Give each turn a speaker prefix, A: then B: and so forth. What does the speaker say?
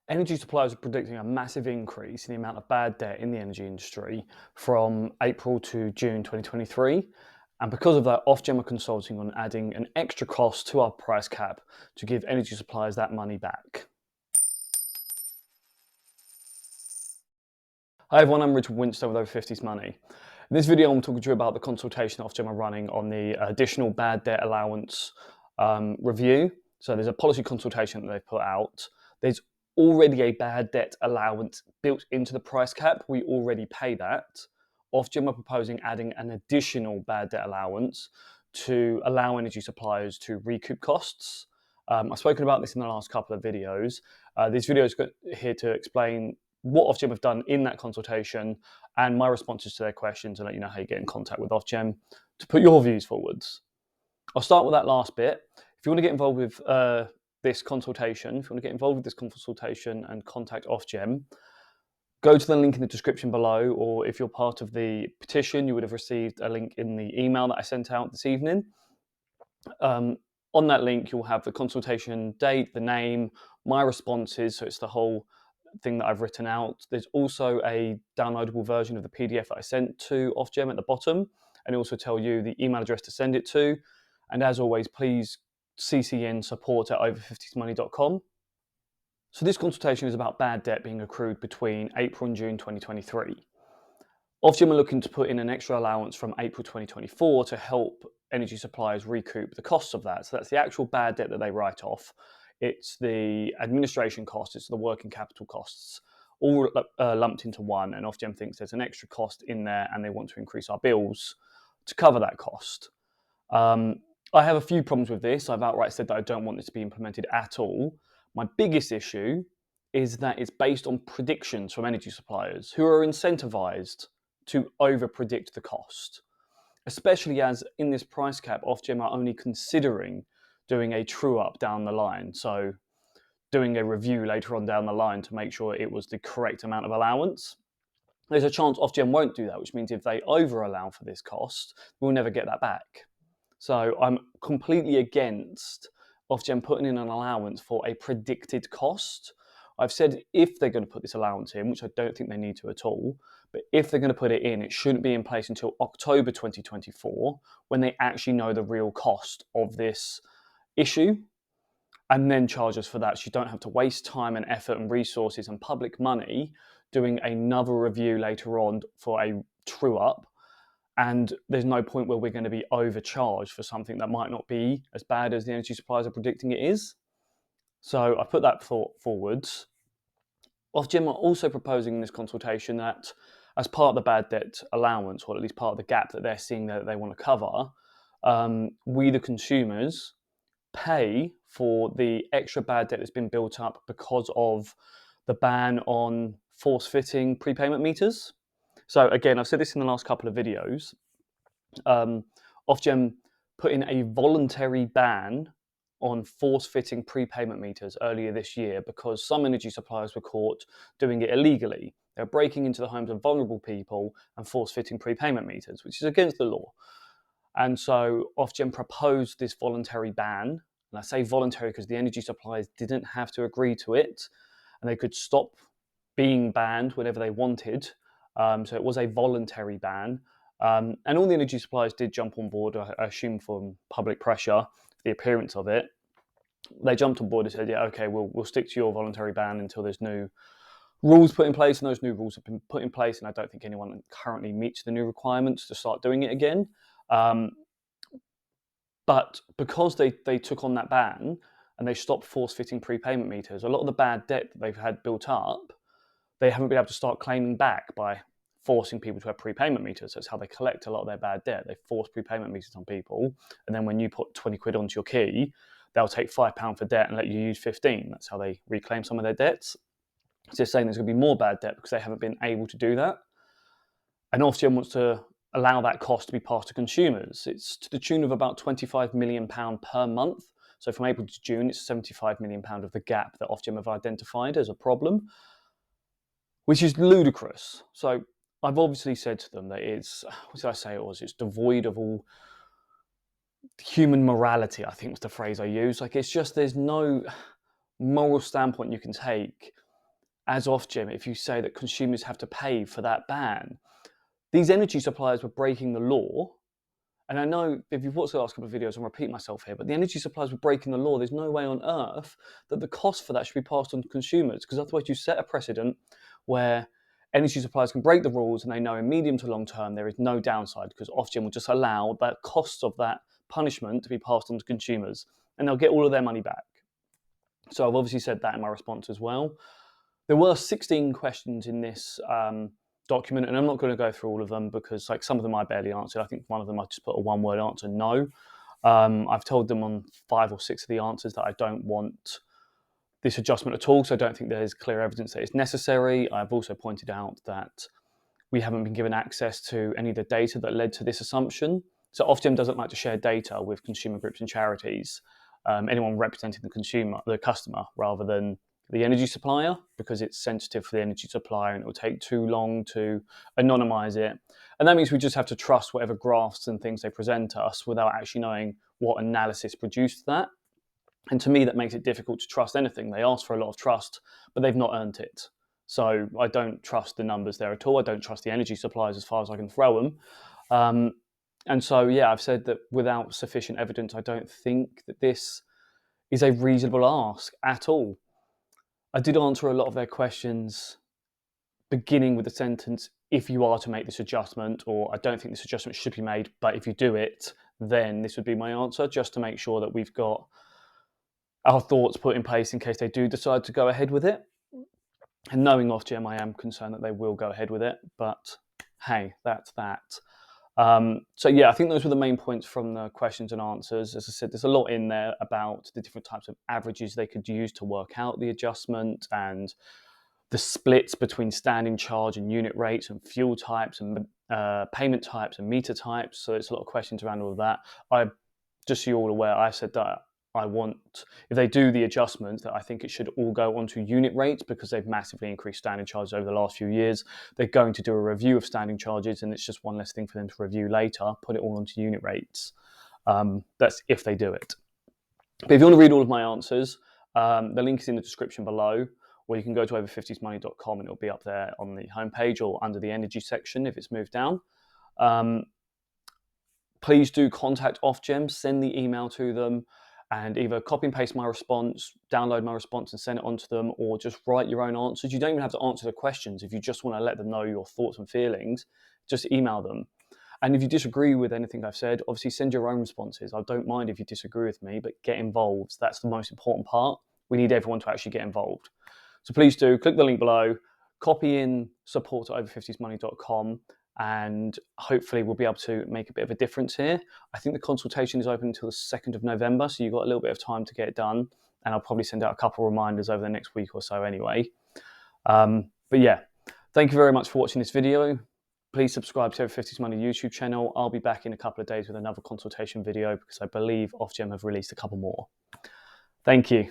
A: Energy suppliers are predicting a massive increase in the amount of bad debt in the energy industry from April to June 2023. And because of that, Ofgem are consulting on adding an extra cost to our price cap to give energy suppliers that money back. Hi everyone, I'm Richard Winstone with Over 50s Money. In this video, I'm talking to you about the consultation Ofgem are running on the additional bad debt allowance review. So there's a policy consultation that they've put out. There's already a bad debt allowance built into the price cap. We already pay that. Ofgem are proposing adding an additional bad debt allowance to allow energy suppliers to recoup costs. I've spoken about this in the last couple of videos. This video is here to explain what Ofgem have done in that consultation and my responses to their questions, and let you know how you get in contact with Ofgem to put your views forwards. I'll start with that last bit. If you want to get involved with this consultation, and contact Ofgem, go to the link in the description below, or if you're part of the petition, you would have received a link in the email that I sent out this evening. On that link, you'll have the consultation date, the name, my responses, so it's the whole thing that I've written out. There's also a downloadable version of the PDF that I sent to Ofgem at the bottom, and it also tell you the email address to send it to. And as always, please CC in support@over50smoney.com. So this consultation is about bad debt being accrued between April and June 2023. Ofgem are looking to put in an extra allowance from April 2024 to help energy suppliers recoup the costs of that. So that's the actual bad debt that they write off. It's the administration costs, it's the working capital costs, all lumped into one. And Ofgem thinks there's an extra cost in there and they want to increase our bills to cover that cost. I have a few problems with this. I've outright said that I don't want this to be implemented at all. My biggest issue is that it's based on predictions from energy suppliers who are incentivized to over-predict the cost, especially as in this price cap, Ofgem are only considering doing a true-up down the line, so doing a review later on down the line to make sure it was the correct amount of allowance. There's a chance Ofgem won't do that, which means if they over-allow for this cost, we'll never get that back. So I'm completely against Ofgem putting in an allowance for a predicted cost. I've said if they're going to put this allowance in, which I don't think they need to at all, but if they're going to put it in, it shouldn't be in place until October 2024, when they actually know the real cost of this issue, and then charge us for that. So you don't have to waste time and effort and resources and public money doing another review later on for a true up. And there's no point where we're going to be overcharged for something that might not be as bad as the energy suppliers are predicting it is. So I put that thought forwards. Ofgem are also proposing in this consultation that as part of the bad debt allowance, or at least part of the gap that they're seeing that they want to cover, we the consumers pay for the extra bad debt that's been built up because of the ban on force-fitting prepayment meters. So again, I've said this in the last couple of videos. Ofgem put in a voluntary ban on force-fitting prepayment meters earlier this year because some energy suppliers were caught doing it illegally. They're breaking into the homes of vulnerable people and force-fitting prepayment meters, which is against the law. And so Ofgem proposed this voluntary ban. And I say voluntary because the energy suppliers didn't have to agree to it, and they could stop being banned whenever they wanted. So it was a voluntary ban. And all the energy suppliers did jump on board, I assume from public pressure, the appearance of it. They jumped on board and said, yeah, okay, we'll stick to your voluntary ban until there's new rules put in place, and those new rules have been put in place, and I don't think anyone currently meets the new requirements to start doing it again. But because they took on that ban and they stopped force-fitting prepayment meters, a lot of the bad debt that they've had built up, they haven't been able to start claiming back by forcing people to have prepayment meters. That's how they collect a lot of their bad debt. They force prepayment meters on people, and then when you put 20 quid onto your key, they'll take £5 for debt and let you use 15. That's how they reclaim some of their debts. So they're saying there's going to be more bad debt because they haven't been able to do that. And Ofgem wants to allow that cost to be passed to consumers. It's to the tune of about £25 million per month. So from April to June, it's £75 million of the gap that Ofgem have identified as a problem, which is ludicrous. So I've obviously said to them that it's, what did I say it was? It's devoid of all human morality, I think was the phrase I used. Like, it's just, there's no moral standpoint you can take as Ofgem, if you say that consumers have to pay for that ban, these energy suppliers were breaking the law. And I know if you've watched the last couple of videos, I'll repeat myself here, but the energy suppliers were breaking the law. There's no way on earth that the cost for that should be passed on to consumers, because otherwise you set a precedent where energy suppliers can break the rules and they know in medium to long term there is no downside, because Ofgem will just allow the costs of that punishment to be passed on to consumers and they'll get all of their money back. So I've obviously said that in my response as well. There were 16 questions in this document, and I'm not going to go through all of them because some of them I barely answered. I think one of them I just put a one-word answer, no. I've told them on 5 or 6 of the answers that I don't want this adjustment at all, so I don't think there's clear evidence that it's necessary. I've also pointed out that we haven't been given access to any of the data that led to this assumption. So Ofgem doesn't like to share data with consumer groups and charities, anyone representing the customer, rather than the energy supplier, because it's sensitive for the energy supplier and it will take too long to anonymize it. And that means we just have to trust whatever graphs and things they present us without actually knowing what analysis produced that. And to me, that makes it difficult to trust anything. They ask for a lot of trust, but they've not earned it. So I don't trust the numbers there at all. I don't trust the energy suppliers as far as I can throw them. And so, yeah, I've said that without sufficient evidence, I don't think that this is a reasonable ask at all. I did answer a lot of their questions beginning with the sentence, if you are to make this adjustment, or I don't think this adjustment should be made, but if you do it, then this would be my answer, just to make sure that we've got our thoughts put in place in case they do decide to go ahead with it. And knowing Ofgem, I am concerned that they will go ahead with it, but hey, that's that. So yeah, I think those were the main points from the questions and answers. As I said, there's a lot in there about the different types of averages they could use to work out the adjustment, and the splits between standing charge and unit rates and fuel types and payment types and meter types. So there's a lot of questions around all of that. Just so you're all aware, I said that I want, if they do the adjustments, that I think it should all go onto unit rates, because they've massively increased standing charges over the last few years. They're going to do a review of standing charges, and it's just one less thing for them to review later, put it all onto unit rates. That's if they do it. But if you want to read all of my answers, the link is in the description below, or you can go to over50smoney.com and it'll be up there on the homepage or under the energy section if it's moved down. Please do contact Ofgem, send the email to them, and either copy and paste my response, download my response and send it on to them, or just write your own answers. You don't even have to answer the questions. If you just want to let them know your thoughts and feelings, just email them. And if you disagree with anything I've said, obviously send your own responses. I don't mind if you disagree with me, but get involved. That's the most important part. We need everyone to actually get involved. So please do click the link below, copy in support at over50smoney.com, and hopefully we'll be able to make a bit of a difference here. I think the consultation is open until the 2nd of November, so you've got a little bit of time to get it done, and I'll probably send out a couple of reminders over the next week or so anyway. But yeah, thank you very much for watching this video. Please subscribe to Over 50's Money YouTube channel. I'll be back in a couple of days with another consultation video, because I believe Ofgem have released a couple more. Thank you.